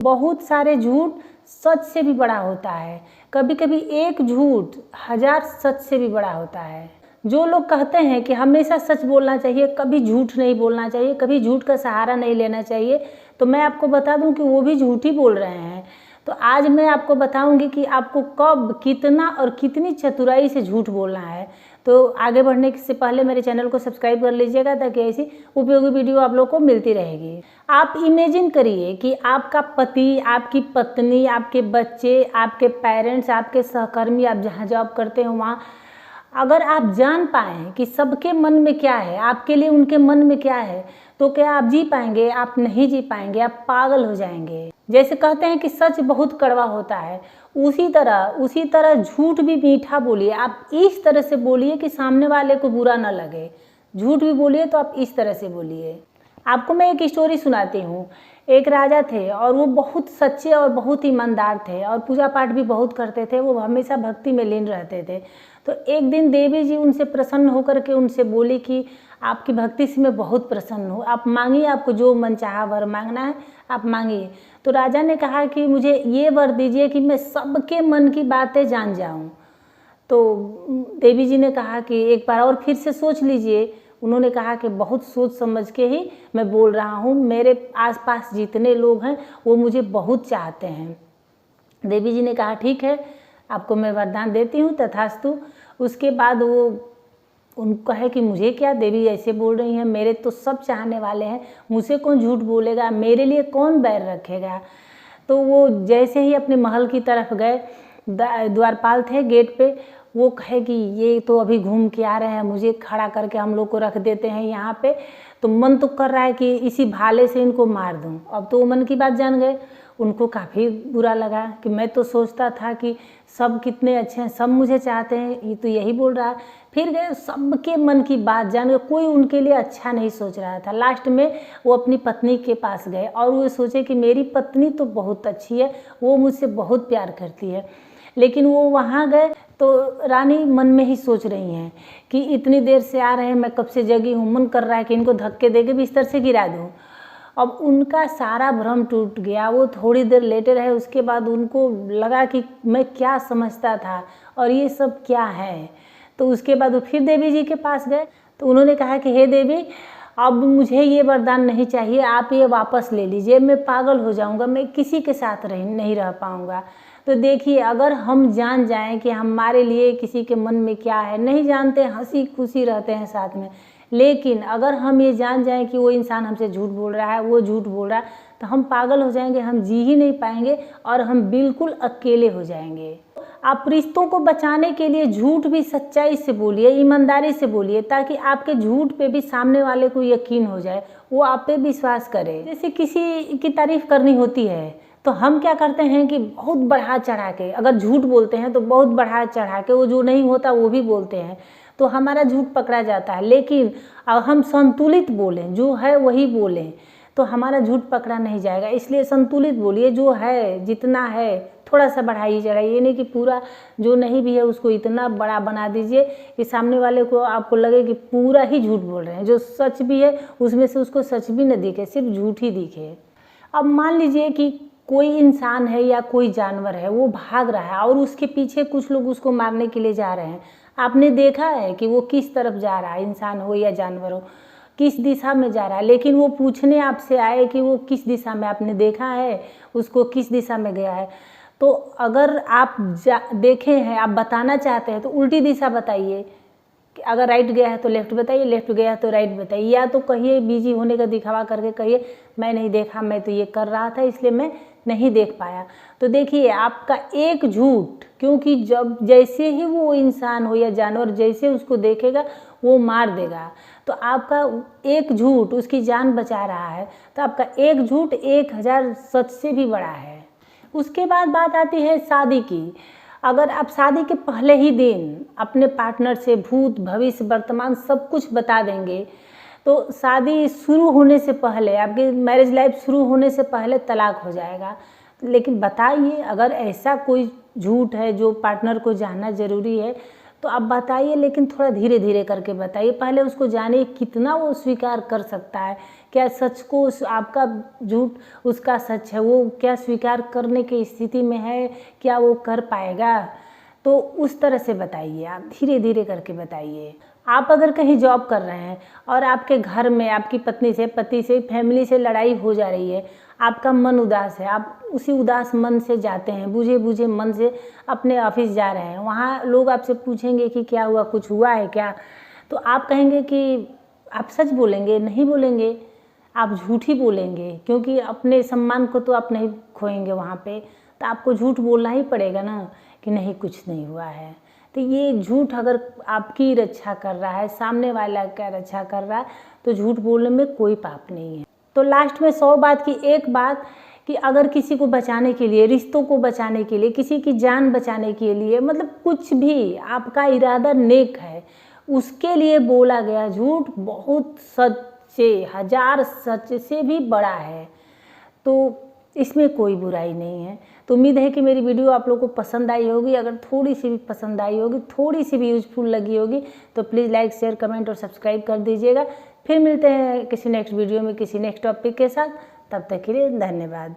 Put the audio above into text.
बहुत सारे झूठ सच से भी बड़ा होता है। कभी कभी एक झूठ 1000 सच से भी बड़ा होता है। जो लोग कहते हैं कि हमेशा सच बोलना चाहिए, कभी झूठ नहीं बोलना चाहिए, कभी झूठ का सहारा नहीं लेना चाहिए, तो मैं आपको बता दूं कि वो भी झूठ ही बोल रहे हैं। तो आज मैं आपको बताऊंगी कि आपको कब, कितना और कितनी चतुराई से झूठ बोलना है। तो आगे बढ़ने से पहले मेरे चैनल को सब्सक्राइब कर लीजिएगा ताकि ऐसी उपयोगी वीडियो आप लोग को मिलती रहेगी। आप इमेजिन करिए कि आपका पति, आपकी पत्नी, आपके बच्चे, आपके पेरेंट्स, आपके सहकर्मी, आप जहाँ जॉब करते हो वहाँ अगर आप जान पाएँ कि सबके मन में क्या है, आपके लिए उनके मन में क्या है, तो क्या आप जी पाएंगे? आप नहीं जी पाएंगे, आप पागल हो जाएंगे। जैसे कहते हैं कि सच बहुत कड़वा होता है, उसी तरह झूठ भी मीठा बोलिए। आप इस तरह से बोलिए कि सामने वाले को बुरा ना लगे। झूठ भी बोलिए तो आप इस तरह से बोलिए। आपको मैं एक स्टोरी सुनाती हूँ। एक राजा थे और वो बहुत सच्चे और बहुत ईमानदार थे और पूजा पाठ भी बहुत करते थे। वो हमेशा भक्ति में लीन रहते थे। तो एक दिन देवी जी उनसे प्रसन्न होकर के उनसे बोली कि आपकी भक्ति से मैं बहुत प्रसन्न हूँ, आप मांगिए, आपको जो मन चाहा वर मांगना है आप मांगिए। तो राजा ने कहा कि मुझे ये वर दीजिए कि मैं सबके मन की बातें जान जाऊँ। तो देवी जी ने कहा कि एक बार और फिर से सोच लीजिए। उन्होंने कहा कि बहुत सोच समझ के ही मैं बोल रहा हूँ, मेरे आसपास जितने लोग हैं वो मुझे बहुत चाहते हैं। देवी जी ने कहा ठीक है, आपको मैं वरदान देती हूँ, तथास्तु। उसके बाद वो उनको कहे कि मुझे क्या, देवी ऐसे बोल रही हैं, मेरे तो सब चाहने वाले हैं, मुझसे कौन झूठ बोलेगा, मेरे लिए कौन बैर रखेगा। तो वो जैसे ही अपने महल की तरफ गए, द्वारपाल थे गेट पे, वो कहे कि ये तो अभी घूम के आ रहे हैं, मुझे खड़ा करके हम लोग को रख देते हैं यहाँ पे। तो मन तो कर रहा है कि इसी भाले से इनको मार दूँ। अब तो वो मन की बात जान गए। उनको काफ़ी बुरा लगा कि मैं तो सोचता था कि सब कितने अच्छे हैं, सब मुझे चाहते हैं, ये तो यही बोल रहा है। फिर गए, सबके मन की बात जान गए, कोई उनके लिए अच्छा नहीं सोच रहा था। लास्ट में वो अपनी पत्नी के पास गए और वो सोचे कि मेरी पत्नी तो बहुत अच्छी है, वो मुझसे बहुत प्यार करती है। लेकिन वो वहाँ गए तो रानी मन में ही सोच रही हैं कि इतनी देर से आ रहे हैं, मैं कब से जगी हूँ, मन कर रहा है कि इनको धक्के दे के बिस्तर से गिरा दूँ। अब उनका सारा भ्रम टूट गया। वो थोड़ी देर लेटे रहे, उसके बाद उनको लगा कि मैं क्या समझता था और ये सब क्या है। तो उसके बाद वो फिर देवी जी के पास गए। तो उन्होंने कहा कि हे देवी, अब मुझे ये वरदान नहीं चाहिए, आप ये वापस ले लीजिए, मैं पागल हो जाऊंगा, मैं किसी के साथ नहीं रह पाऊंगा। तो देखिए, अगर हम जान जाएं कि हमारे लिए किसी के मन में क्या है, नहीं जानते, हंसी खुशी रहते हैं साथ में, लेकिन अगर हम ये जान जाएं कि वो इंसान हमसे झूठ बोल रहा है, वो झूठ बोल रहा है, तो हम पागल हो जाएंगे, हम जी ही नहीं पाएंगे और हम बिल्कुल अकेले हो जाएंगे। आप रिश्तों को बचाने के लिए झूठ भी सच्चाई से बोलिए, ईमानदारी से बोलिए, ताकि आपके झूठ पे भी सामने वाले को यकीन हो जाए, वो आप पे विश्वास करे। जैसे किसी की तारीफ करनी होती है तो हम क्या करते हैं कि बहुत बढ़ा चढ़ा के, अगर झूठ बोलते हैं तो बहुत बढ़ा चढ़ा के, वो जो नहीं होता वो भी बोलते हैं, तो हमारा झूठ पकड़ा जाता है। लेकिन अगर हम संतुलित बोलें, जो है वही बोलें, तो हमारा झूठ पकड़ा नहीं जाएगा। इसलिए संतुलित बोलिए, जो है जितना है थोड़ा सा बढ़ाइए चढ़ाइए, ये नहीं कि पूरा जो नहीं भी है उसको इतना बड़ा बना दीजिए कि सामने वाले को आपको लगे कि पूरा ही झूठ बोल रहे हैं। जो सच भी है उसमें से उसको सच भी न दिखे, सिर्फ झूठ ही दिखे। अब मान लीजिए कि कोई इंसान है या कोई जानवर है, वो भाग रहा है और उसके पीछे कुछ लोग उसको मारने के लिए जा रहे हैं। आपने देखा है कि वो किस तरफ जा रहा है, इंसान हो या जानवर हो, किस दिशा में जा रहा है, लेकिन वो पूछने आपसे आए कि वो किस दिशा में, आपने देखा है उसको किस दिशा में गया है। तो अगर आप देखे हैं, आप बताना चाहते हैं तो उल्टी दिशा बताइए। अगर राइट गया है तो लेफ्ट बताइए, लेफ्ट गया है तो राइट बताइए, या तो कहिए बिजी होने का दिखावा करके कहिए मैं नहीं देखा, मैं तो ये कर रहा था इसलिए मैं नहीं देख पाया। तो देखिए, आपका एक झूठ, क्योंकि जब जैसे ही वो इंसान हो या जानवर जैसे उसको देखेगा वो मार देगा, तो आपका एक झूठ उसकी जान बचा रहा है। तो आपका एक झूठ 1000 सच से भी बड़ा है। उसके बाद बात आती है शादी की। अगर आप शादी के पहले ही दिन अपने पार्टनर से भूत भविष्य वर्तमान सब कुछ बता देंगे, तो शादी शुरू होने से पहले, आपकी मैरिज लाइफ शुरू होने से पहले तलाक हो जाएगा। लेकिन बताइए, अगर ऐसा कोई झूठ है जो पार्टनर को जानना ज़रूरी है, तो आप बताइए, लेकिन थोड़ा धीरे धीरे करके बताइए। पहले उसको जानिए कितना वो स्वीकार कर सकता है, क्या सच को आपका झूठ उसका सच है, वो क्या स्वीकार करने की स्थिति में है, क्या वो कर पाएगा। तो उस तरह से बताइए, आप धीरे धीरे करके बताइए। आप अगर कहीं जॉब कर रहे हैं और आपके घर में आपकी पत्नी से, पति से, फैमिली से लड़ाई हो जा रही है, आपका मन उदास है, आप उसी उदास मन से जाते हैं, बुझे बुझे मन से अपने ऑफिस जा रहे हैं, वहाँ लोग आपसे पूछेंगे कि क्या हुआ, कुछ हुआ है क्या, तो आप कहेंगे कि आप सच बोलेंगे? नहीं बोलेंगे, आप झूठ ही बोलेंगे, क्योंकि अपने सम्मान को तो आप नहीं खोएंगे वहाँ पे, तो आपको झूठ बोलना ही पड़ेगा ना कि नहीं कुछ नहीं हुआ है। तो ये झूठ अगर आपकी रक्षा कर रहा है, सामने वाला का रक्षा कर रहा है, तो झूठ बोलने में कोई पाप नहीं है। तो लास्ट में 100 बात की एक बात कि अगर किसी को बचाने के लिए, रिश्तों को बचाने के लिए, किसी की जान बचाने के लिए, मतलब कुछ भी आपका इरादा नेक है, उसके लिए बोला गया झूठ बहुत सच्चे, 1000 सच से भी बड़ा है, तो इसमें कोई बुराई नहीं है। तो उम्मीद है कि मेरी वीडियो आप लोगों को पसंद आई होगी। अगर थोड़ी सी भी पसंद आई होगी, थोड़ी सी भी यूजफुल लगी होगी, तो प्लीज़ लाइक, शेयर, कमेंट और सब्सक्राइब कर दीजिएगा। फिर मिलते हैं किसी नेक्स्ट वीडियो में किसी नेक्स्ट टॉपिक के साथ। तब तक के लिए धन्यवाद।